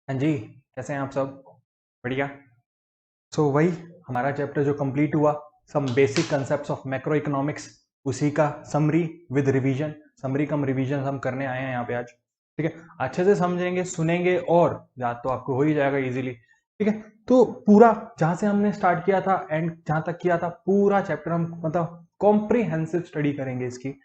हाँ जी, कैसे हैं आप सब? बढ़िया। वही हमारा चैप्टर जो कंप्लीट हुआ, some basic concepts of macro economics, उसी का summary with revision, summary cum revision हम करने आए हैं यहाँ पे आज। ठीक है, अच्छे से समझेंगे, सुनेंगे और याद तो आपको हो ही जाएगा इजीली। ठीक है, तो पूरा जहां से हमने स्टार्ट किया था एंड जहां तक किया था, पूरा चैप्टर हम मतलब कॉम्प्रिहेंसिव स्टडी करेंगे इसकी।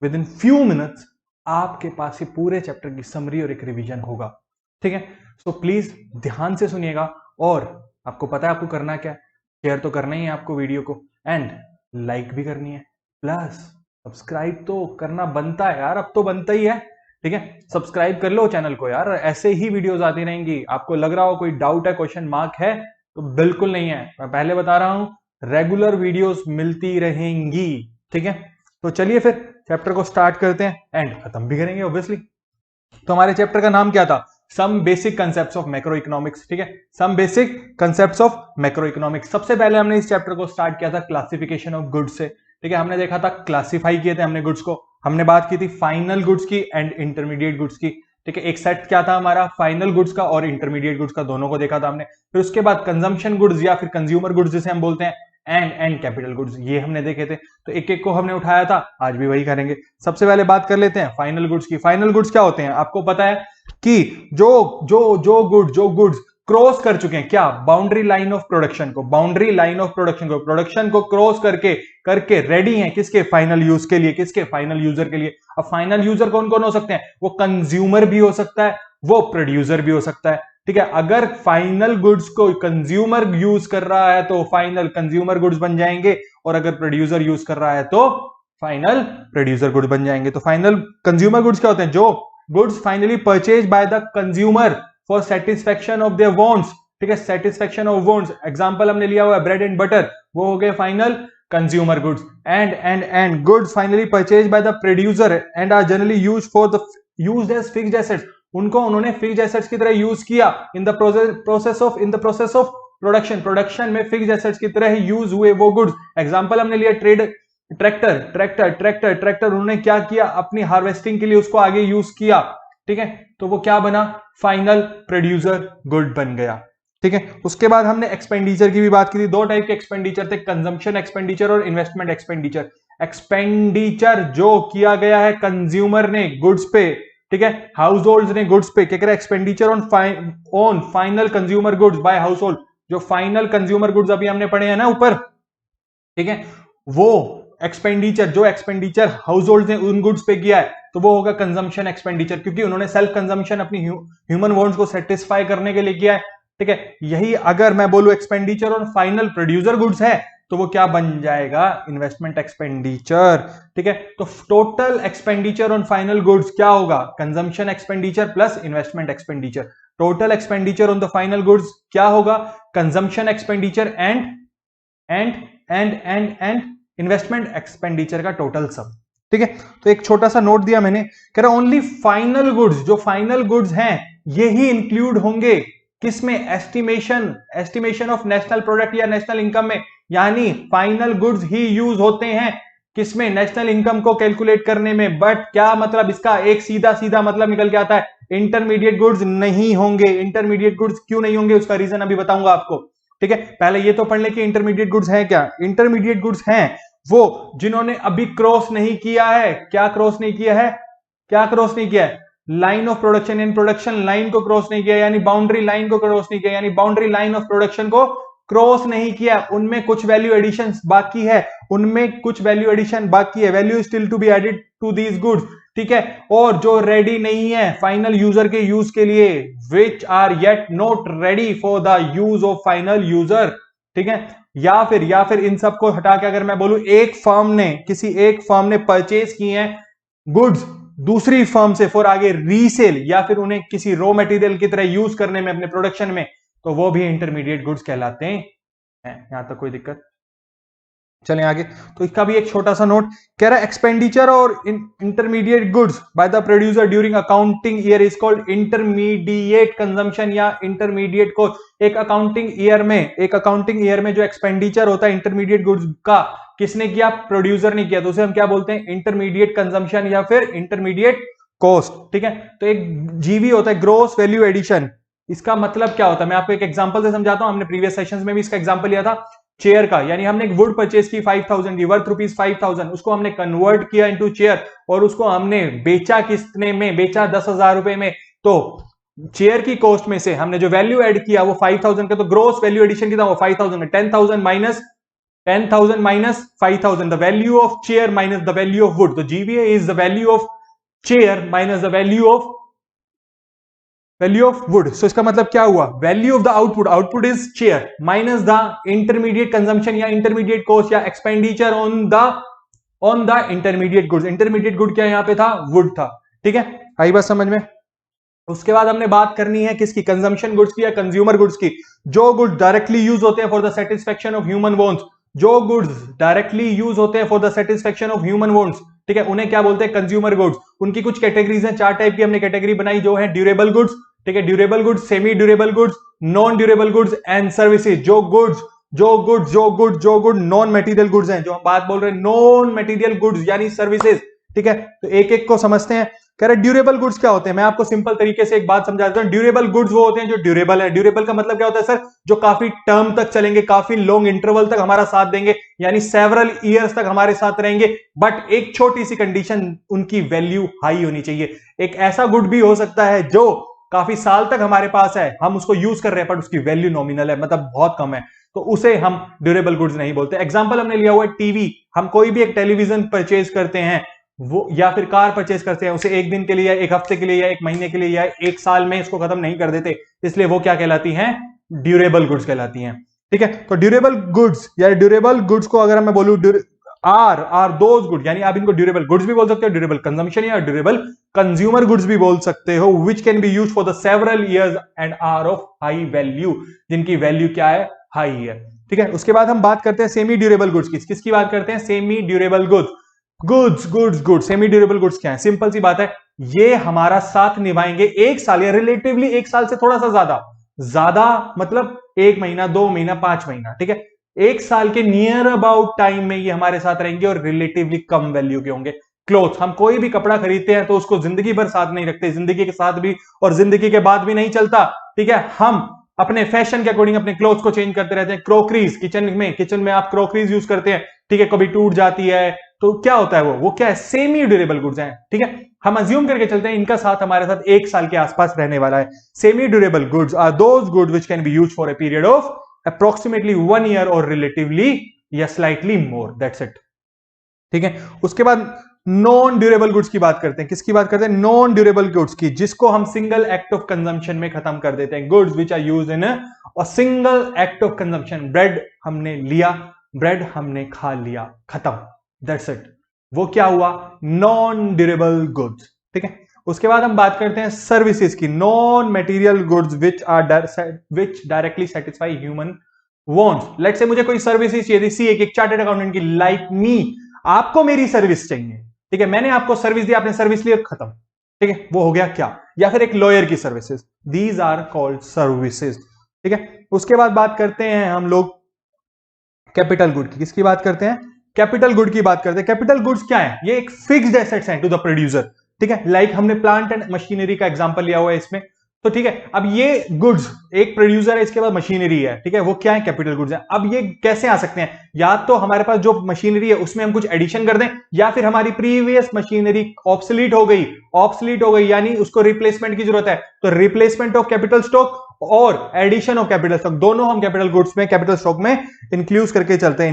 विद इन फ्यू मिनट्स आपके पास ये पूरे चैप्टर की समरी और एक रिवीजन होगा। ठीक है, सो प्लीज ध्यान से सुनिएगा और आपको पता है आपको करना क्या है। शेयर तो करना ही है आपको वीडियो को, एंड लाइक भी करनी है, प्लस सब्सक्राइब तो करना बनता है यार, अब तो बनता ही है। ठीक है, सब्सक्राइब कर लो चैनल को यार, ऐसे ही वीडियोस आती रहेंगी। आपको लग रहा हो कोई डाउट है, क्वेश्चन मार्क है, तो बिल्कुल नहीं है, मैं पहले बता रहा हूं, रेगुलर वीडियोस मिलती रहेंगी। ठीक है, तो चलिए फिर चैप्टर को स्टार्ट करते हैं एंड खत्म भी करेंगे ऑब्वियसली। तो हमारे चैप्टर का नाम क्या था? Some basic concepts of macro economics. ठीक है, some basic concepts of macro economics. सबसे पहले हमने इस चैप्टर को स्टार्ट किया था क्लासिफिकेशन ऑफ गुड्स से। ठीक है, हमने देखा था, क्लासिफाई किए थे हमने गुड्स को। हमने बात की थी फाइनल गुड्स की एंड इंटरमीडिएट गुड्स की। ठीक है, एक सेट क्या था हमारा, फाइनल गुड्स का और इंटरमीडिएट गुड्स का, दोनों को देखा था हमने। फिर उसके बाद कंजम्पशन गुड्स या फिर कंज्यूमर गुड्स जिसे हम बोलते हैं, एंड कैपिटल गुड्स, ये हमने देखे थे। तो एक एक को हमने उठाया था, आज भी वही करेंगे। सबसे पहले बात कर लेते हैं फाइनल गुड्स की। फाइनल गुड्स क्या होते हैं आपको पता है कि जो जो जो गुड्स क्रॉस कर चुके हैं, क्या, बाउंड्री लाइन ऑफ प्रोडक्शन को, बाउंड्री लाइन ऑफ प्रोडक्शन को क्रॉस करके करके रेडी हैं किसके, फाइनल यूज के लिए, किसके, फाइनल यूजर के लिए। अब फाइनल यूजर कौन कौन हो सकते हैं? वो कंज्यूमर भी हो सकता है, वो प्रोड्यूसर भी हो सकता है। ठीक है, अगर फाइनल गुड्स को कंज्यूमर यूज कर रहा है तो फाइनल कंज्यूमर गुड्स बन जाएंगे, और अगर प्रोड्यूसर यूज कर रहा है तो फाइनल प्रोड्यूसर गुड्स बन जाएंगे। तो फाइनल कंज्यूमर गुड्स क्या होते हैं? जो goods finally purchase by the consumer for satisfaction of their wants. ठीक है, सेटिस्फेक्शन ऑफ वांट्स, एग्जांपल हमने लिया हुआ है ब्रेड एंड बटर, वो हो गए final consumer goods. And goods finally purchase by the producer and are generally used as fixed assets. उनको उन्होंने फिक्स्ड एसेट्स की तरह यूज किया in the process of production में फिक्स्ड एसेट्स की तरह ही यूज हुए वो गुड्स। एग्जांपल हमने लिया ट्रैक्टर उन्होंने क्या किया, अपनी हार्वेस्टिंग के लिए उसको आगे यूज किया। ठीक है, तो वो क्या बना, फाइनल प्रोड्यूसर गुड बन गया। ठीक है, उसके बाद हमने एक्सपेंडिचर की भी बात की थी। दो टाइप के एक्सपेंडिचर थे, कंजम्पशन एक्सपेंडिचर और इन्वेस्टमेंट एक्सपेंडिचर। एक्सपेंडिचर जो किया गया है कंज्यूमर ने गुड्स पे, ठीक है, हाउस होल्ड ने गुड्स पे, क्या कह रहा है, expenditure on final consumer goods by house hold. जो फाइनल कंज्यूमर गुड्स अभी हमने पढ़े हैं ना ऊपर, ठीक है, वो एक्सपेंडिचर, जो एक्सपेंडिचर हाउस होल्ड ने उन गुड्स पे किया है, तो वो होगा कंजम्पशन एक्सपेंडिचर, क्योंकि उन्होंने सेल्फ कंजम्पशन अपनी ह्यूमन वांट्स को सेटिस्फाई करने के लिए किया है। ठीक है, यही अगर मैं बोलूं expenditure on final producer goods है, तो वो क्या बन जाएगा, इन्वेस्टमेंट एक्सपेंडिचर। ठीक है, तो total expenditure on final goods क्या होगा, consumption expenditure plus investment expenditure. Total expenditure on the final goods क्या होगा, consumption expenditure and investment expenditure का टोटल सम। ठीक है, तो एक छोटा सा नोट दिया मैंने, कह रहा ओनली फाइनल गुड्स, जो फाइनल गुड्स हैं ये ही इंक्लूड होंगे किसमें, एस्टिमेशन ऑफ नेशनल प्रोडक्ट या नेशनल इनकम में। यानी फाइनल गुड्स ही यूज होते हैं किसमें, नेशनल इनकम को कैलकुलेट करने में। बट क्या मतलब इसका, एक सीधा सीधा मतलब निकल के आता है, इंटरमीडिएट गुड्स नहीं होंगे। इंटरमीडिएट गुड्स क्यों नहीं होंगे, उसका रीजन अभी बताऊंगा आपको। ठीक है, पहले ये तो पढ़ ले कि इंटरमीडिएट गुड्स हैं क्या। इंटरमीडिएट गुड्स हैं वो जिन्होंने अभी क्रॉस नहीं किया है। क्या क्रॉस नहीं किया है, क्या क्रॉस नहीं किया है, line of production, in production line को क्रॉस नहीं किया, यानी बाउंड्री लाइन को क्रॉस नहीं किया, यानी बाउंड्री लाइन ऑफ प्रोडक्शन को क्रॉस नहीं किया। उनमें कुछ वैल्यू एडिशन बाकी है, उनमें कुछ वैल्यू एडिशन बाकी है, value still to be added to these goods. ठीक है, और जो रेडी नहीं है फाइनल यूजर के यूज के लिए, which are yet not ready for the use of final user. ठीक है, या फिर इन सब को हटा के अगर मैं बोलूं, एक फर्म ने, किसी एक फर्म ने परचेज किए हैं गुड्स दूसरी फर्म से फॉर आगे रीसेल, या फिर उन्हें किसी रॉ मटेरियल की तरह यूज करने में अपने प्रोडक्शन में, तो वो भी इंटरमीडिएट गुड्स कहलाते हैं। यहां तक कोई दिक्कत? चलें आगे। तो इसका भी एक छोटा सा नोट, कह रहा है एक्सपेंडिचर और intermediate goods by the producer during accounting year is called intermediate consumption या इंटरमीडिएट को। एक अकाउंटिंग ईयर में जो एक्सपेंडिचर होता है इंटरमीडिएट गुड्स का, किसने किया, प्रोड्यूसर ने किया, तो उसे हम क्या बोलते हैं, इंटरमीडिएट कंजम्पशन या फिर इंटरमीडिएट कॉस्ट। ठीक है, तो एक जीवी होता है, ग्रोस वैल्यू एडिशन। इसका मतलब क्या होता है, मैं आपको एक एग्जांपल से समझाता हूं। हमने प्रीवियस सेशंस में भी इसका एग्जांपल लिया था चेयर का, यानी हमने एक वुड परचेज की 5000 की, वर्थ ₹5,000, उसको हमने कन्वर्ट किया इनटू चेयर और उसको हमने बेचा कितने में, बेचा 10,000 रुपए में। तो चेयर की कॉस्ट में से हमने जो वैल्यू ऐड किया वो 5000 का, तो ग्रोस वैल्यू एडिशन कितना, वो 5000 का। 10,000 minus 5,000, the value of chair minus the value of wood. तो GVA is the value of chair minus the value of wood. So इसका मतलब क्या हुआ, value of the output, output is chair minus the intermediate consumption या intermediate cost या expenditure on the intermediate goods. Intermediate good क्या यहां पे था, वुड था। ठीक है, आई बात समझ में। उसके बाद हमने बात करनी है किसकी, कंजम्पशन गुड्स की या कंज्यूमर गुड्स की। जो गुड्स डायरेक्टली यूज होते हैं for the satisfaction of human wants, जो गुड्स डायरेक्टली यूज होते हैं for the satisfaction of human wants, ठीक है, उन्हें क्या बोलते हैं, कंज्यूमर गुड्स। उनकी कुछ कैटेगरीज हैं, 4 टाइप की हमने कैटेगरी बनाई, जो है ड्यूरेबल गुड्स, ठीक है, durable goods, semi durable goods, non durable goods and services. जो गुड नॉन मटेरियल गुड्स हैं, जो हम बात बोल रहे हैं नॉन मटेरियल गुड्स यानी सर्विसेज। ठीक है, तो एक एक को समझते हैं। कह रहे ड्यूरेबल गुड्स क्या होते हैं, मैं आपको सिंपल तरीके से एक बात समझा देता हूं। ड्यूरेबल गुड्स वो होते हैं जो ड्यूरेबल है। ड्यूरेबल का मतलब क्या होता है सर, जो काफी टर्म तक चलेंगे, काफी लॉन्ग इंटरवल तक हमारा साथ देंगे, यानी सेवरल ईयर्स तक हमारे साथ रहेंगे। बट एक छोटी सी कंडीशन, उनकी वैल्यू हाई होनी चाहिए। एक ऐसा गुड भी हो सकता है जो काफी साल तक हमारे पास है, हम उसको यूज कर रहे हैं, बट उसकी वैल्यू नॉमिनल है, मतलब बहुत कम है, तो उसे हम ड्यूरेबल गुड्स नहीं बोलते। एग्जांपल हमने लिया हुआ है टीवी। हम कोई भी एक टेलीविजन परचेज करते हैं वो, या फिर कार परचेज करते हैं, उसे एक दिन के लिए या एक हफ्ते के लिए या एक महीने के लिए या एक साल में इसको खत्म नहीं कर देते, इसलिए वो क्या कहलाती हैं, ड्यूरेबल गुड्स कहलाती हैं। ठीक है, तो ड्यूरेबल गुड्स या ड्यूरेबल गुड्स को अगर मैं बोलूं आर दोज गुड, यानी आप इनको ड्यूरेबल गुड्स भी बोल सकते हो, ड्यूरेबल कंजम्पशन या ड्यूरेबल कंज्यूमर गुड्स भी बोल सकते हो, which can be use for the several years and are of high value, जिनकी वैल्यू क्या है, हाई है। ठीक है, उसके बाद हम बात करते हैं सेमी ड्यूरेबल गुड्स की। किसकी बात करते हैं, semi durable goods. Semi durable goods क्या है, सिंपल सी बात है, ये हमारा साथ निभाएंगे एक साल या रिलेटिवली एक साल से थोड़ा सा ज्यादा मतलब 1 महीना, 2 महीना, 5 महीना। ठीक है, एक साल के नियर अबाउट टाइम में ये हमारे साथ रहेंगे और रिलेटिवली कम वैल्यू के होंगे। क्लोथ, हम कोई भी कपड़ा खरीदते हैं तो उसको जिंदगी भर साथ नहीं रखते, जिंदगी के साथ भी और जिंदगी के बाद भी नहीं चलता। ठीक है, हम अपने फैशन के अकॉर्डिंग अपने क्लोथ्स को चेंज करते रहते हैं। क्रोकरीज, किचन में आप क्रोकरीज यूज करते हैं, ठीक है, कभी टूट जाती है, तो क्या होता है वो क्या है, सेमी ड्यूरेबल गुड्स हैं। ठीक है, हम अज्यूम करके चलते हैं इनका साथ हमारे साथ 1 साल के आसपास रहने वाला है। Semi durable goods are those goods which can be used for a period of approximately 1 year और रिलेटिवली या स्लाइटली मोर, दैट्स इट। ठीक है, उसके बाद नॉन ड्यूरेबल गुड्स की बात करते हैं। किसकी बात करते हैं, नॉन ड्यूरेबल गुड्स की, जिसको हम सिंगल एक्ट ऑफ कंजम्पशन में खत्म कर देते हैं। Goods which are used in a single act of consumption. Bread हमने लिया, ब्रेड हमने खा लिया, खत्म, दैट्स इट, वो क्या हुआ, नॉन ड्यूरेबल गुड्स। ठीक है, उसके बाद हम बात करते हैं सर्विसेज की, non material goods which directly satisfy human wants. Let's say मुझे कोई सर्विसेज चाहिए थी, एक चार्टर्ड अकाउंटेंट की, लाइक मी, आपको मेरी सर्विस चाहिए। ठीक है, मैंने आपको सर्विस दी, आपने सर्विस ली, खत्म। ठीक है, वो हो गया क्या, या फिर एक लॉयर की services, these are called services. ठीक है, उसके बाद बात करते हैं हम लोग कैपिटल गुड की। किसकी बात करते हैं, कैपिटल गुड की बात करते हैं। कैपिटल गुड्स क्या है, ये एक फिक्स्ड एसेट्स हैं टू द प्रोड्यूसर। ठीक है, लाइक हमने प्लांट एंड मशीनरी का एग्जांपल लिया हुआ है इसमें, तो ठीक है, अब ये गुड्स, एक प्रोड्यूसर है, इसके बाद मशीनरी है, ठीक है, वो क्या है, कैपिटल गुड्स है। अब ये कैसे आ सकते हैं, या तो हमारे पास जो मशीनरी है उसमें हम कुछ एडिशन कर दें, या फिर हमारी प्रीवियस मशीनरी ऑब्सोलीट हो गई यानी उसको रिप्लेसमेंट की जरूरत है, तो रिप्लेसमेंट ऑफ कैपिटल स्टॉक और एडिशन ऑफ कैपिटल स्टॉक, दोनों हम कैपिटल गुड्स में, कैपिटल स्टॉक में इंक्लूड करके चलते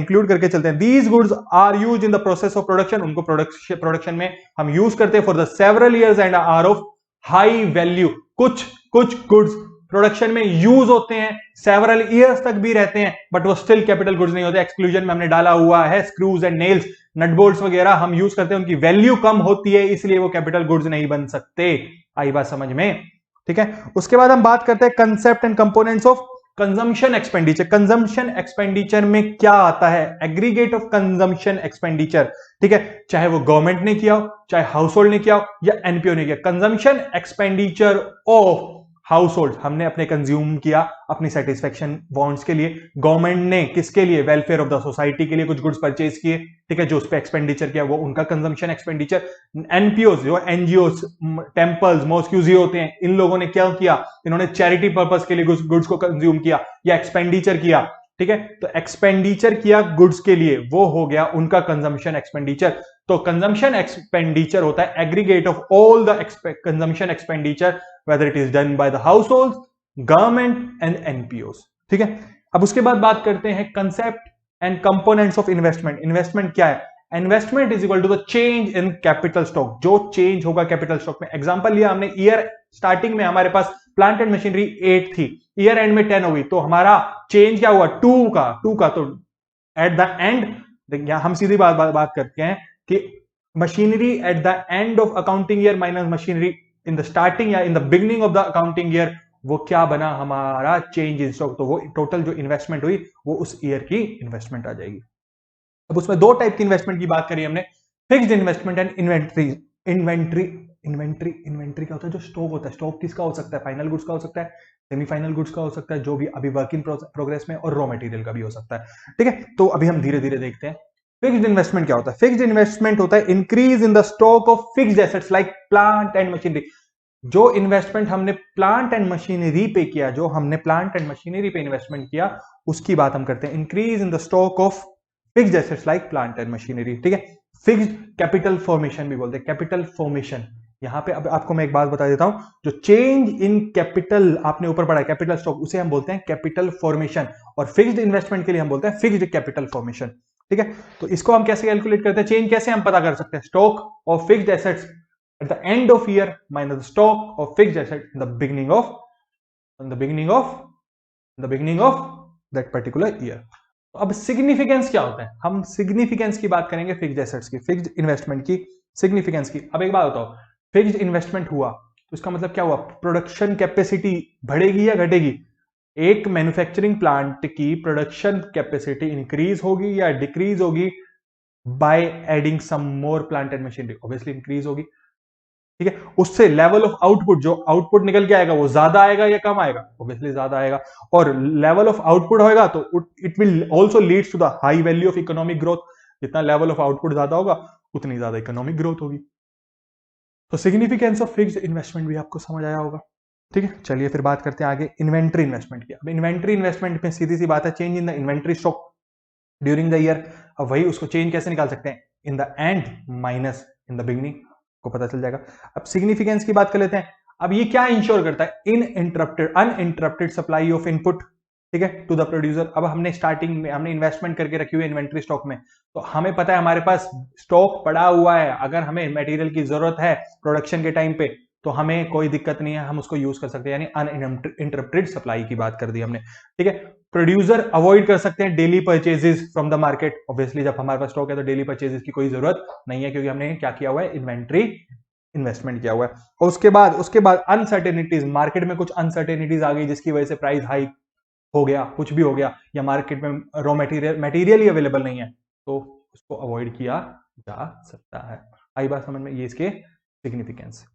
हैं। These goods are used in the process of production, उनको प्रोडक्शन में हम यूज करते हैं for the several years and are of high value. कुछ गुड्स प्रोडक्शन में यूज होते हैं, सेवरल ईयर्स तक भी रहते हैं, बट वो स्टिल कैपिटल गुड्स नहीं होते। एक्सक्लूजन में हमने डाला हुआ है, screws and nails, nut bolts वगैरह हम यूज करते हैं, उनकी वैल्यू कम होती है, इसलिए वो कैपिटल गुड्स नहीं बन सकते। आई बात समझ में। ठीक है, उसके बाद हम बात करते हैं concept and components of consumption expenditure. Consumption expenditure में क्या आता है, एग्रीगेट ऑफ कंजम्पशन एक्सपेंडिचर। ठीक है, चाहे वो गवर्नमेंट ने किया हो, चाहे हाउस होल्ड ने किया हो, या एनपीओ ने किया, consumption expenditure of house hold हमने अपने कंज्यूम किया अपनी सेटिस्फेक्शन वांट्स के लिए, गवर्नमेंट ने किसके लिए, वेलफेयर ऑफ द सोसाइटी के लिए कुछ गुड्स परचेज किए, ठीक है, जो उस पर एक्सपेंडिचर किया वो उनका कंजम्पशन एक्सपेंडिचर। एनपीओ जो एनजीओ, टेम्पल्स, मॉस्क्यूज होते हैं, इन लोगों ने क्या किया, इन्होंने चैरिटी पर्पस के लिए गुड्स को कंज्यूम किया या एक्सपेंडिचर किया, ठीक है, तो एक्सपेंडिचर किया गुड्स के लिए, वो हो गया उनका कंजम्पशन एक्सपेंडिचर। तो कंजम्पशन एक्सपेंडिचर होता है aggregate of all the consumption expenditure whether it is done by the households, government and NPOs, ठीक है। अब उसके बाद बात करते हैं concept and components of investment. Investment क्या है? Investment is equal to the change in capital stock, जो चेंज होगा कैपिटल स्टॉक में। एग्जांपल लिया हमने, ईयर स्टार्टिंग में हमारे पास प्लांट एंड मशीनरी 8 थी, ईयर एंड में 10 हो गई, तो हमारा चेंज क्या हुआ, 2 का। तो एट द एंड हम सीधी बात करते हैं कि machinery at the end of accounting year minus machinery in the starting या in the beginning of the accounting year, वो क्या बना, हमारा चेंज इन स्टॉक। तो वो टोटल जो इन्वेस्टमेंट हुई वो उस ईयर की इन्वेस्टमेंट आ जाएगी। अब उसमें 2 टाइप की इन्वेस्टमेंट की बात करी हमने, fixed investment and inventory. Inventory क्या होता है, जो स्टॉक होता है। स्टॉक किसका हो सकता है, फाइनल गुड्स का हो सकता है, सेमीफाइनल गुड्स का हो सकता है, जो भी अभी वर्क इन प्रोग्रेस में, और रॉ मटेरियल का भी हो सकता है, ठीक है। तो अभी हम धीरे धीरे देखते हैं फिक्स्ड इन्वेस्टमेंट क्या होता है। फिक्स्ड इन्वेस्टमेंट होता है increase in the stock of fixed assets like plant and machinery. जो इन्वेस्टमेंट हमने प्लांट एंड मशीनरी पे किया, जो हमने प्लांट एंड मशीनरी पे इन्वेस्टमेंट किया, उसकी बात हम करते हैं increase in the stock of fixed assets like plant and machinery, ठीक है। फिक्स्ड कैपिटल फॉर्मेशन भी बोलते हैं, कैपिटल फॉर्मेशन। यहां पे अब आपको मैं एक बात बता देता हूं, जो चेंज इन कैपिटल आपने ऊपर पढ़ा है, कैपिटल स्टॉक, उसे हम बोलते हैं कैपिटल फॉर्मेशन, और फिक्स्ड इन्वेस्टमेंट के लिए हम बोलते हैं फिक्स्ड कैपिटल फॉर्मेशन, ठीक है। तो इसको हम कैसे कैलकुलेट करते हैं, चेंज कैसे हम पता कर सकते हैं, stock of fixed assets at the end of year minus the stock of fixed asset in the beginning of that particular year। तो अब सिग्निफिकेंस क्या होता है, हम सिग्निफिकेंस की बात करेंगे फिक्स्ड एसेट्स की, फिक्स्ड इन्वेस्टमेंट की सिग्निफिकेंस की। अब एक बात बताओ, फिक्स्ड इन्वेस्टमेंट हुआ तो इसका मतलब क्या हुआ, प्रोडक्शन कैपेसिटी बढ़ेगी या घटेगी। एक मैन्युफैक्चरिंग प्लांट की प्रोडक्शन कैपेसिटी इंक्रीज होगी या डिक्रीज होगी by adding some more plant and machinery, obviously increase होगी, ठीक है। उससे लेवल ऑफ आउटपुट, जो आउटपुट निकल के आएगा वो ज्यादा आएगा या कम आएगा, ऑब्वियसली ज्यादा आएगा। और लेवल ऑफ आउटपुट होगा तो it will also leads to the high value of economic growth. जितना लेवल ऑफ आउटपुट ज्यादा होगा उतनी ज्यादा इकोनॉमिक ग्रोथ होगी। तो सिग्निफिकेंस ऑफ फिक्स्ड इन्वेस्टमेंट भी आपको समझ आया होगा, ठीक है। चलिए फिर बात करते हैं आगे इन्वेंट्री इन्वेस्टमेंट की। अब इन्वेंट्री इन्वेस्टमेंट में सीधी सी बात है, change in the inventory stock during the year. अब वही उसको चेंज कैसे निकाल सकते हैं, in the end minus in the beginning, को पता चल जाएगा। अब सिग्निफिकेंस की बात कर लेते हैं। अब ये क्या इंश्योर करता है, अनइंटरप्टेड सप्लाई ऑफ इनपुट, ठीक है, टू द प्रोड्यूसर। अब हमने स्टार्टिंग में हमने इन्वेस्टमेंट करके रखी हुई इन्वेंट्री स्टॉक में, तो हमें पता है हमारे पास स्टॉक पड़ा हुआ है, अगर हमें मटेरियल की जरूरत है प्रोडक्शन के टाइम पे तो हमें कोई दिक्कत नहीं है, हम उसको यूज कर सकते हैं, यानी अनइंटरप्टेड सप्लाई की बात कर दी हमने, ठीक है। प्रोड्यूसर अवॉइड कर सकते हैं daily purchases from the market, obviously जब हमारे पास स्टॉक है तो डेली परचेजेस की कोई जरूरत नहीं है, क्योंकि हमने क्या किया हुआ है, इन्वेंट्री इन्वेस्टमेंट किया हुआ है। और उसके बाद अनसर्टेनिटीज, मार्केट में कुछ अनसर्टेनिटीज आ गई जिसकी वजह से प्राइस हाई हो गया, कुछ भी हो गया, या मार्केट में रॉ मटेरियल ही अवेलेबल नहीं है, तो उसको अवॉइड किया जा सकता है। आई बात समझ में, ये इसके सिग्निफिकेंस,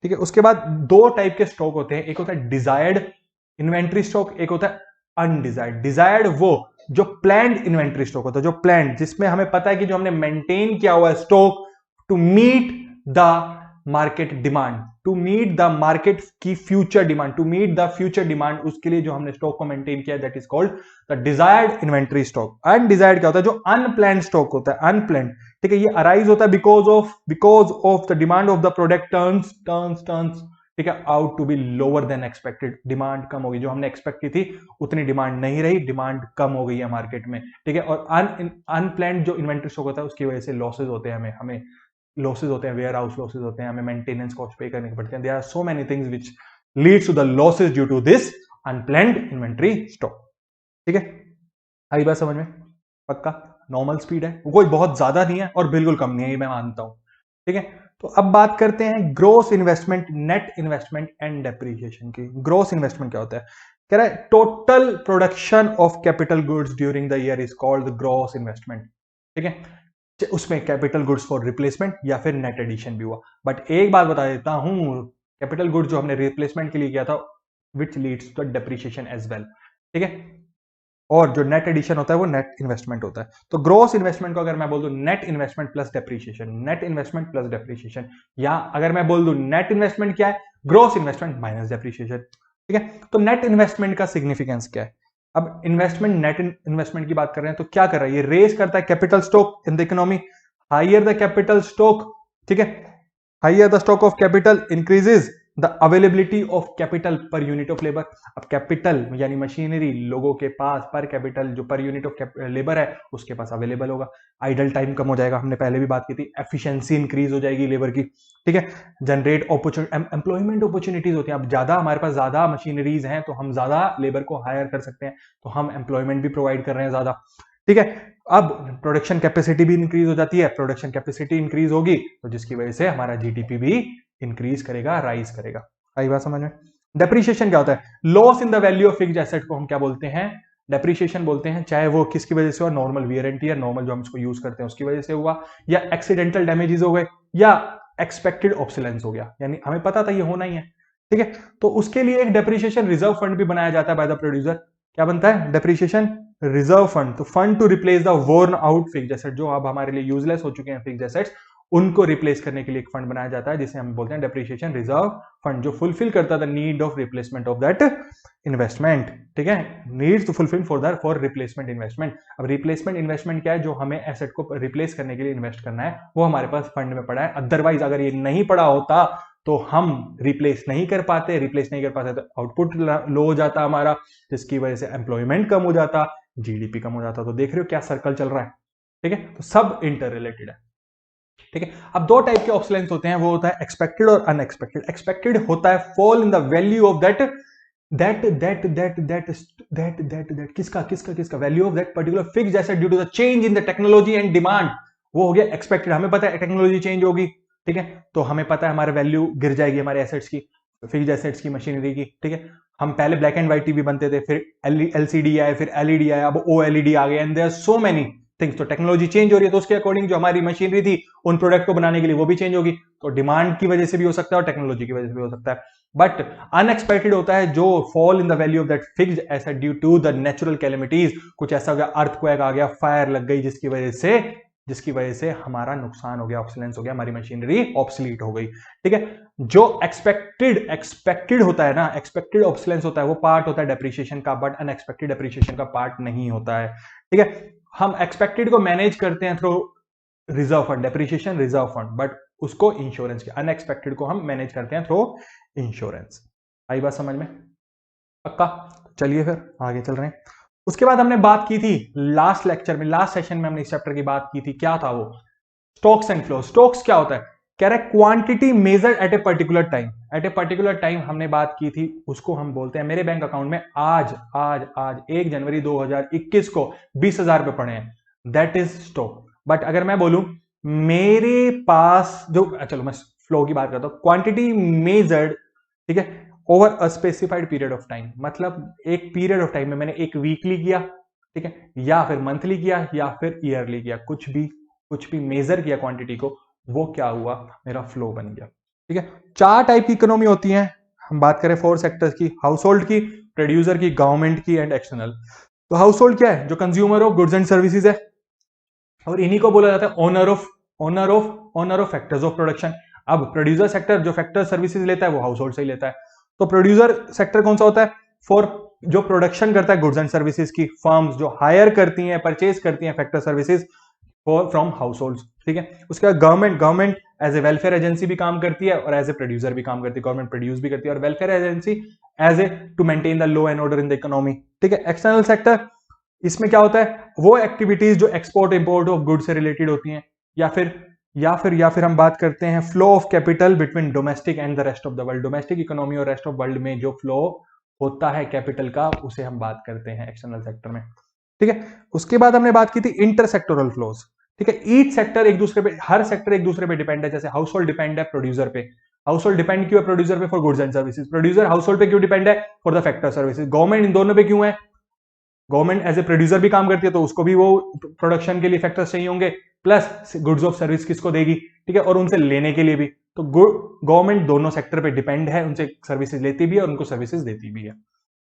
ठीक है। उसके बाद 2 टाइप के स्टॉक होते हैं, एक होता है डिजायर्ड इन्वेंट्री स्टॉक, एक होता है अनडिजायर्ड। डिजायर्ड वो जो प्लान्ड इन्वेंट्री स्टॉक होता है, जो प्लान्ड, जिसमें हमें पता है कि जो हमने मेंटेन किया हुआ है stock to meet the market demand, to meet the market की future demand, to meet the future demand, उसके लिए जो हमने स्टॉक को मेंटेन किया, that is called the desired inventory stock. Undesired क्या होता है, जो अनप्लान्ड स्टॉक होता है, अनप्लान्ड, ठीक है, ये अराइज होता है because of the demand of the product turns, ठीक है, out to be lower than expected. Demand कम होगी, जो हमने एक्सपेक्ट की थी उतनी डिमांड नहीं रही, डिमांड कम हो गई है मार्केट में, ठीक है। और अनप्लान्ड जो इन्वेंट्री स्टॉक होता है उसकी वजह से लॉसेज होते हैं, हमें लॉसेज होते हैं, वेयर हाउस लॉसेज होते हैं, हमें मेंटेनेंस कॉस्ट पे करने पड़ते हैं। There are so many things which leads to the losses due to this unplanned inventory stock, ठीक है। आई बात समझ में, पक्का नॉर्मल स्पीड है, कोई बहुत ज्यादा नहीं है और बिल्कुल कम नहीं है, ये मैं मानता हूं, ठीक है। तो अब बात करते हैं gross investment, net investment and depreciation की। ग्रॉस इन्वेस्टमेंट क्या होता है, कह रहा है total production of capital goods during the year is called the gross investment, ठीक है। उसमें कैपिटल गुड्स फॉर रिप्लेसमेंट या फिर नेट एडिशन भी हुआ। बट एक बात बता देता हूं, कैपिटल गुड्स जो हमने रिप्लेसमेंट के लिए किया था which leads to depreciation as well, ठीक है। और जो नेट एडिशन होता है वो नेट इन्वेस्टमेंट होता है। तो ग्रॉस इन्वेस्टमेंट को अगर मैं बोल दूं net investment plus depreciation, net investment plus depreciation, या अगर मैं बोल दूं नेट इन्वेस्टमेंट क्या है, ग्रॉस इन्वेस्टमेंट माइनस डेप्रिसिएशन, ठीक है। तो नेट इन्वेस्टमेंट का सिग्निफिकेंस क्या है? अब इन्वेस्टमेंट, नेट इन्वेस्टमेंट की बात कर रहे हैं तो क्या कर रहा है, ये रेज करता है capital stock in the economy. Higher the capital stock, ठीक है, higher the stock of capital increases the availability of capital per unit of labour. अब कैपिटल यानी मशीनरी लोगों के पास पर कैपिटल जो पर यूनिट ऑफ लेबर है उसके पास अवेलेबल होगा, आइडल टाइम कम हो जाएगा, हमने पहले भी बात की थी, एफिशिएंसी इंक्रीज हो जाएगी लेबर की, ठीक है। जनरेट एम्प्लॉयमेंट अपॉर्चुनिटीज होती हैं, अब ज्यादा हमारे पास ज्यादा मशीनरीज हैं तो हम ज्यादा लेबर को हायर कर सकते हैं, तो हम एम्प्लॉयमेंट भी प्रोवाइड कर रहे हैं ज्यादा, ठीक है। अब प्रोडक्शन कैपेसिटी भी इंक्रीज हो जाती है, प्रोडक्शन कैपेसिटी इंक्रीज होगी तो जिसकी वजह से हमारा जीडीपी भी इंक्रीज करेगा, राइज करेगा। आई बात समझ में? डेप्रिसिएशन क्या होता है? Loss in the value of fixed asset को हम क्या बोलते हैं? डेप्रिसिएशन बोलते हैं, चाहे वो किसकी वजह से हुआ, normal wear and tear, normal जो हम इसको यूज करते हैं उसकी वजह से हुआ, या एक्सीडेंटल डैमेजेस हो गए, या एक्सपेक्टेड ऑब्सोलेंस हो गया, यानी हमें पता था ये होना ही है, ठीक है। तो उसके लिए एक डेप्रिसिएशन रिजर्व फंड भी बनाया जाता है बाय द प्रोड्यूसर। क्या बनता है? Depreciation reserve fund. तो fund to replace the worn out fixed asset, जो अब हमारे लिए यूजलेस हो चुके हैं फिक्स्ड एसेट्स, उनको रिप्लेस करने के लिए एक फंड बनाया जाता है जिसे हम बोलते हैं डेप्रिसिएशन रिजर्व फंड, जो फुलफिल करता है the need of replacement of that investment, ठीक है। Needs to fulfil for replacement investment. अब रिप्लेसमेंट इन्वेस्टमेंट क्या है? जो हमें एसेट को रिप्लेस करने के लिए इन्वेस्ट करना है वो हमारे पास फंड में पड़ा है, अदरवाइज अगर ये नहीं पड़ा होता तो हम रिप्लेस नहीं कर पाते, रिप्लेस नहीं कर पाते तो आउटपुट लो हो जाता हमारा, जिसकी वजह से एम्प्लॉयमेंट कम हो जाता, जीडीपी कम हो जाता। तो देख रहे हो क्या सर्कल चल रहा है, ठीक है। तो सब इंटर रिलेटेड है, ठीक है। अब दो टाइप के ऑब्सोलेंस होते हैं, वो होता है एक्सपेक्टेड और अनएक्सपेक्टेड। एक्सपेक्टेड होता है fall in the value of that किसका value of that particular fixed asset due to the change in the technology and demand. वो हो गया एक्सपेक्टेड, हमें पता है टेक्नोलॉजी चेंज होगी, ठीक है, तो हमें पता है हमारे वैल्यू गिर जाएगी हमारे एसेट्स की, फिक्स्ड एसेट्स की, मशीनरी की, ठीक है। हम पहले ब्लैक एंड व्हाइट टीवी बनते थे, फिर एलसीडी आए, फिर एलईडी आया, अब ओएलईडी आ गए, and there are so many things. तो टेक्नोलॉजी चेंज हो रही है तो उसके अकॉर्डिंग जो हमारी मशीनरी थी उन प्रोडक्ट को बनाने के लिए वो भी चेंज होगी। तो डिमांड की वजह से भी हो सकता है और टेक्नोलॉजी की वजह से भी हो सकता है। बट अनएक्सपेक्टेड होता है जो fall in the value of that fixed asset due to the natural calamities. कुछ ऐसा हो गया, अर्थक्वेक आ गया, फायर लग गई, जिसकी वजह से हमारा नुकसान हो गया, ऑब्सोलेंस हो गया, हमारी मशीनरी ऑब्सोलीट हो गई, ठीक है। जो एक्सपेक्टेड होता है ना, एक्सपेक्टेड ऑब्सोलेंस होता है, वो पार्ट होता है डेप्रिसिएशन का, बट अनएक्सपेक्टेड डेप्रिसिएशन का पार्ट नहीं होता है, ठीक है। हम एक्सपेक्टेड को मैनेज करते हैं through reserve fund, depreciation reserve fund, but उसको इंश्योरेंस के, अनएक्सपेक्टेड को हम मैनेज करते हैं थ्रू इंश्योरेंस। आई बात समझ में? पक्का? चलिए फिर आगे चल रहे हैं। उसके बाद हमने बात की थी लास्ट लेक्चर में, लास्ट सेशन में हमने इस चैप्टर की बात की थी, क्या था वो? Stocks and flow. स्टॉक्स क्या होता है? कह रहा है quantity measured at a particular time. At a particular time हमने बात की थी, उसको हम बोलते हैं, मेरे बैंक अकाउंट में आज 1 जनवरी 2021 को 20,000 रुपए पड़े हैं, दैट इज स्टॉक। बट अगर मैं बोलूं मेरे पास जो, चलो मैं फ्लो की बात करता हूं, क्वांटिटी मेजर्ड, ठीक है, over a specified period of time, मतलब एक पीरियड ऑफ टाइम में मैंने एक वीकली किया, ठीक है, या फिर मंथली किया, या फिर ईयरली किया, कुछ भी मेजर किया क्वांटिटी को, वो क्या हुआ? मेरा फ्लो बन गया, ठीक है। 4 टाइप की इकोनॉमी होती है, हम बात करें 4 सेक्टर्स की, हाउस होल्ड की, प्रोड्यूसर की, गवर्नमेंट की एंड एक्सटर्नल। तो हाउस होल्ड क्या है? जो consumer of goods and services है, और इन्हीं को बोला जाता है owner of factors of production. अब प्रोड्यूसर सेक्टर जो फैक्टर सर्विसेज लेता है वो हाउस होल्ड से ही लेता है। तो प्रोड्यूसर सेक्टर कौन सा होता है? फॉर जो प्रोडक्शन करता है गुड्स एंड सर्विसेज की, फर्म्स जो हायर करती हैं, परचेज करती हैं factor services from household, ठीक है। उसके बाद government as a welfare agency भी काम करती है और एज ए प्रोड्यूसर भी काम करती है, गवर्नमेंट प्रोड्यूस भी करती है, और welfare agency as a to maintain the law and order in the economy, ठीक है। एक्सटर्नल सेक्टर, इसमें क्या होता है? वो एक्टिविटीज जो एक्सपोर्ट इंपोर्ट ऑफ गुड्स से रिलेटेड होती हैं, या फिर हम बात करते हैं flow of capital between domestic and the rest of the world. Domestic economy और रेस्ट ऑफ वर्ल्ड में जो फ्लो होता है कैपिटल का, उसे हम बात करते हैं एक्सटर्नल सेक्टर में, ठीक है। उसके बाद हमने बात की थी इंटरसेक्टोरल फ्लोज, ठीक है। ईच सेक्टर एक दूसरे पे, हर सेक्टर एक दूसरे पे डिपेंड है। जैसे हाउस होल्ड डिपेंड है प्रोड्यूसर पे, हाउस होल्ड डिपेंड क्यों है प्रोड्यूसर पे? For goods and services. Producer house hold पे क्यों डिपेंड है? For the factor services. Government in दोनों पे क्यों है? गवर्नमेंट एज ए प्रोड्यूसर भी काम करती है तो उसको भी वो प्रोडक्शन के लिए फैक्टर्स चाहिए होंगे, प्लस गुड्स ऑफ सर्विस किसको देगी, ठीक है, और उनसे लेने के लिए भी। तो गवर्नमेंट दोनों सेक्टर पे डिपेंड है, उनसे सर्विसेज लेती भी है और उनको सर्विसेज देती भी है।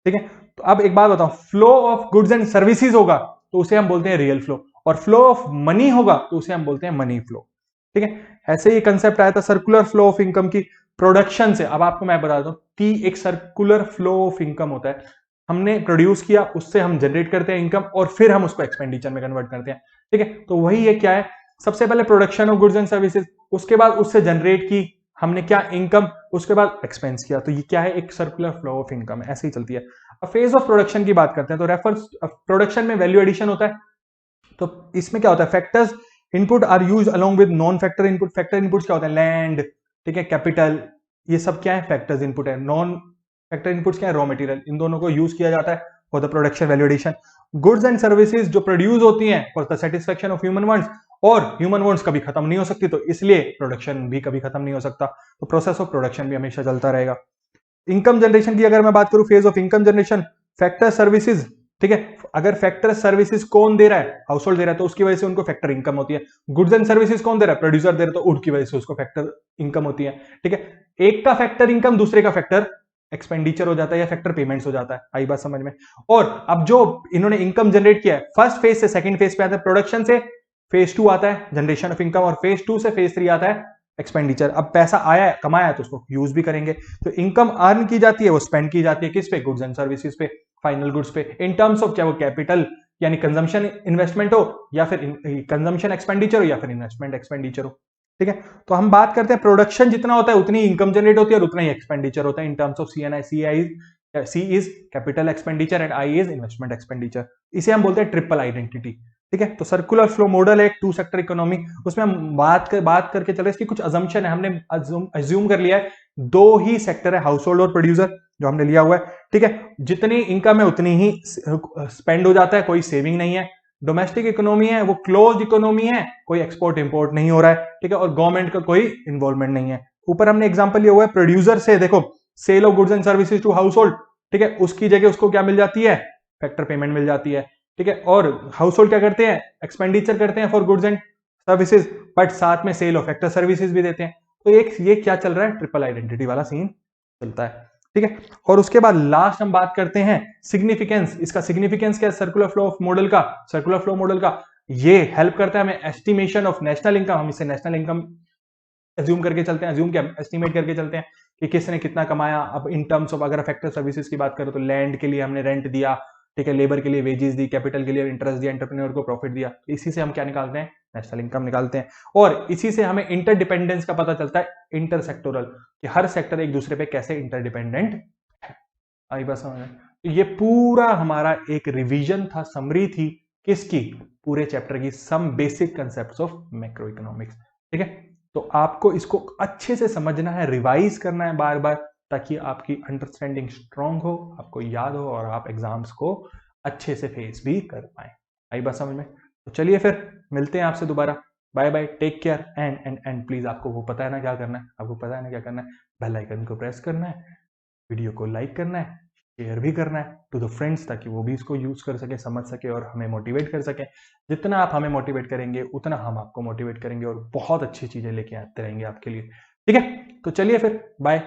ठीक है, तो अब एक बात बताओ, flow of goods and services होगा तो उसे हम बोलते हैं रियल फ्लो, और फ्लो ऑफ मनी होगा तो उसे हम बोलते हैं मनी फ्लो। ठीक है, ऐसे ही कंसेप्ट आया था सर्कुलर फ्लो ऑफ इनकम की प्रोडक्शन से। अब आपको मैं बता दूं कि एक सर्कुलर फ्लो ऑफ इनकम होता है, हमने प्रोड्यूस किया, उससे हम जनरेट करते हैं इनकम और फिर हम उसको एक्सपेंडिचर में कन्वर्ट करते हैं। ठीक है, तो वही है क्या है, सबसे पहले production of goods and services, उसके बाद उससे जनरेट की हमने क्या इनकम, उसके बाद एक्सपेंस किया, तो ये क्या है, एक सर्कुलर फ्लो ऑफ इनकम है, ऐसे ही चलती है। अब फेज ऑफ प्रोडक्शन की बात करते हैं, तो रेफर्स प्रोडक्शन में वैल्यू एडिशन होता है, तो इसमें क्या होता है, factors input are use along with non factor input. Factor inputs क्या होते हैं, लैंड, ठीक है, कैपिटल, ये सब क्या है, फैक्टर्स इनपुट है। नॉन फैक्टर इनपुट्स क्या है, रॉ मटेरियल, इन दोनों को यूज किया जाता है for the production value addition. Goods and services जो प्रोड्यूस होती हैं for the satisfaction of human wants, और ह्यूमन वांट्स कभी खत्म नहीं हो सकती, तो इसलिए प्रोडक्शन भी कभी खत्म नहीं हो सकता, तो प्रोसेस ऑफ प्रोडक्शन भी हमेशा चलता रहेगा। इनकम जनरेशन की अगर मैं बात करूं, phase of income generation, factor services, ठीक है, अगर फैक्टर सर्विसेज कौन दे रहा है, हाउस होल्ड दे रहा है, तो उसकी वजह से उनको फैक्टर इनकम होती है। गुड्स एंड सर्विसेज कौन दे रहा है, प्रोड्यूसर दे रहा है, तो उनकी वजह से उसको फैक्टर इनकम होती है। ठीक है, एक का फैक्टर इनकम दूसरे का फैक्टर एक्सपेंडिचर हो जाता है या फैक्टर पेमेंट्स हो जाता है। आई बात समझ में। और अब जो इन्होंने इनकम जनरेट किया है, फर्स्ट फेज से सेकंड फेज पे आता है, प्रोडक्शन से फेज 2 आता है जनरेशन ऑफ इनकम, और फेज 2 से फेज 3 आता है एक्सपेंडिचर। अब पैसा आया है, कमाया है, तो उसको यूज भी करेंगे, तो इनकम अर्न की जाती है, वो स्पेंड की जाती है किस पे, गुड्स एंड सर्विसेज पे, फाइनल गुड्स पे, इन टर्म्स ऑफ चाहे वो कैपिटल यानी कंजम्पशन इन्वेस्टमेंट हो, या फिर कंजम्पशन एक्सपेंडिचर हो, या फिर इन्वेस्टमेंट एक्सपेंडिचर हो। ठीक है, तो हम बात करते हैं प्रोडक्शन जितना होता है उतनी इनकम जनरेट होती है और उतना ही एक्सपेंडिचर होता है in terms of CNI। C is capital expenditure and I is investment expenditure. इसे हम बोलते हैं ट्रिपल आइडेंटिटी। ठीक है, तो सर्कुलर फ्लो मॉडल है एक टू सेक्टर इकोनॉमी, उसमें हम बात करके चले, इसकी कुछ अजम्पशन है, हमने अज्यूम कर लिया है दो ही सेक्टर है, हाउस होल्ड और प्रोड्यूसर, जो हमने लिया हुआ है। ठीक है, जितनी इनकम है उतनी ही स्पेंड हो जाता है, कोई सेविंग नहीं है। डोमेस्टिक इकोनॉमी है वो क्लोज्ड इकोनॉमी है, कोई एक्सपोर्ट इंपोर्ट नहीं हो रहा है। ठीक है, और गवर्नमेंट का कोई इन्वॉल्वमेंट नहीं है। ऊपर हमने एग्जांपल लिया हुआ है प्रोड्यूसर से, देखो sale of goods and services to household, ठीक है, उसकी जगह उसको क्या मिल जाती है, फैक्टर पेमेंट मिल जाती है। ठीक है, और हाउस होल्ड क्या करते हैं, एक्सपेंडिचर करते हैं for goods and services, but साथ में सेल ऑफ फैक्टर सर्विसेज भी देते हैं। तो एक ये क्या चल रहा है, ट्रिपल आइडेंटिटी वाला सीन चलता है। ठीक है, और उसके बाद लास्ट हम बात करते हैं सिग्निफिकेंस। इसका सिग्निफिकेंस क्या है, सर्कुलर फ्लो ऑफ मॉडल का, सर्कुलर फ्लो मॉडल का ये हेल्प करता है हमें एस्टिमेशन ऑफ नेशनल इनकम। हम इसे नेशनल इनकम एज्यूम करके चलते हैं, एज्यूम क्या, एस्टिमेट करके चलते हैं कि किसने कितना कमाया। अब इन टर्म्स ऑफ अगर फैक्टर सर्विसेज की बात करें तो लैंड के लिए हमने रेंट दिया, ठीक है, लेबर के लिए वेजेस दी, कैपिटल के लिए इंटरेस्ट दिया, एंटरप्रेन्योर को प्रॉफिट दिया, इसी से हम क्या निकालते हैं, नेशनल इनकम निकालते हैं। और इसी से हमें इंटरडिपेंडेंस का पता चलता है, इंटरसेक्टोरल, कि हर सेक्टर एक दूसरे पे कैसे इंटरडिपेंडेंट है। आई बात समझ में। तो ये पूरा हमारा एक रिवीजन था, समरी थी किसकी, पूरे चैप्टर की, some basic concepts of macro economics. ठीक है, तो आपको इसको अच्छे से समझना है, रिवाइज करना है बार बार, ताकि आपकी अंडरस्टैंडिंग स्ट्रांग हो, आपको याद हो और आप एग्जाम्स को अच्छे से फेस भी कर पाए। आई बात समझ में। तो चलिए फिर मिलते हैं आपसे दोबारा। Bye bye, take care and please, आपको वो पता है ना क्या करना है, आपको पता है ना क्या करना है, बेल आइकन को प्रेस करना है, वीडियो को लाइक करना है, शेयर भी करना है टू द फ्रेंड्स, ताकि वो भी इसको यूज कर सके, समझ सके और हमें मोटिवेट कर सके। जितना आप हमें मोटिवेट करेंगे उतना हम आपको मोटिवेट करेंगे और बहुत अच्छी चीजें लेके आते रहेंगे आपके लिए। ठीक है, तो चलिए फिर बाय।